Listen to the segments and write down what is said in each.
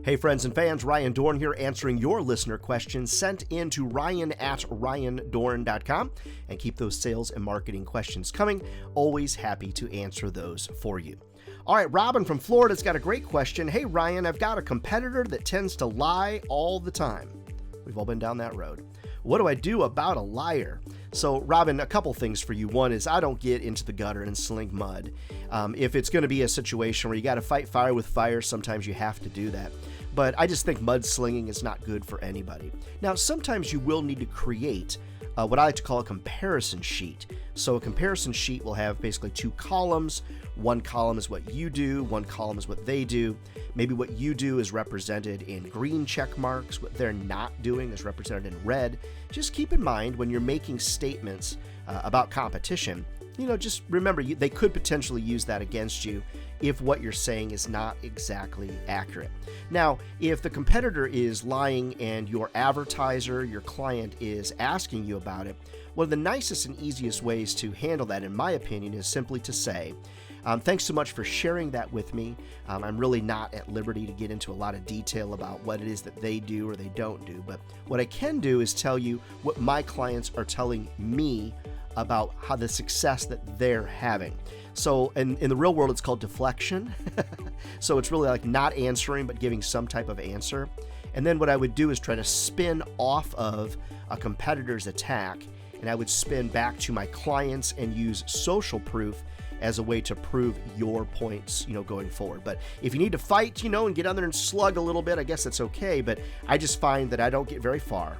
Hey friends and fans, Ryan Dohrn here answering your listener questions sent in to ryan@ryandohrn.com, and keep those sales and marketing questions coming. Always happy to answer those for you. All right, Robin from Florida's got a great question. Hey Ryan, I've got a competitor that tends to lie all the time. We've all been down that road. What do I do about a liar? So, Robin, a couple things for you. One is I don't get into the gutter and sling mud. If it's going to be a situation where you got to fight fire with fire, sometimes you have to do that. But I just think mudslinging is not good for anybody. Now, sometimes you will need to create what I like to call a comparison sheet. So a comparison sheet will have basically two columns. One column is what you do, one column is what they do. Maybe what you do is represented in green check marks, what they're not doing is represented in red. Just keep in mind when you're making statements about competition, just remember they could potentially use that against you if what you're saying is not exactly accurate. Now, if the competitor is lying and your advertiser, your client is asking you about it, one of the nicest and easiest ways to handle that, in my opinion, is simply to say, thanks so much for sharing that with me. I'm really not at liberty to get into a lot of detail about what it is that they do or they don't do, but what I can do is tell you what my clients are telling me about how the success that they're having. So in the real world, it's called deflection. So it's really like not answering, but giving some type of answer. And then what I would do is try to spin off of a competitor's attack, and I would spin back to my clients and use social proof as a way to prove your points, going forward. But if you need to fight, and get on there and slug a little bit, I guess that's okay. But I just find that I don't get very far,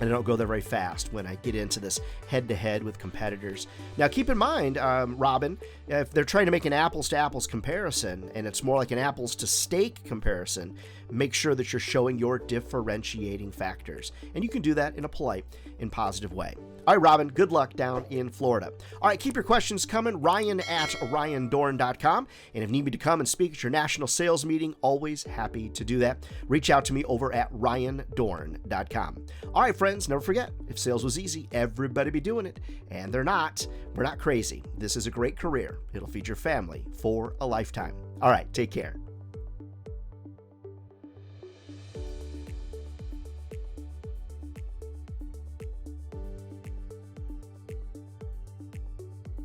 and I don't go there very fast when I get into this head-to-head with competitors. Now, keep in mind, Robin, if they're trying to make an apples-to-apples comparison, and it's more like an apples-to-steak comparison, make sure that you're showing your differentiating factors. And you can do that in a polite and positive way. All right, Robin, good luck down in Florida. All right, keep your questions coming, ryan@ryandohrn.com. And if you need me to come and speak at your national sales meeting, always happy to do that. Reach out to me over at ryandohrn.com. All right, friends, never forget, if sales was easy, everybody be doing it. And they're not. We're not crazy. This is a great career. It'll feed your family for a lifetime. All right, take care.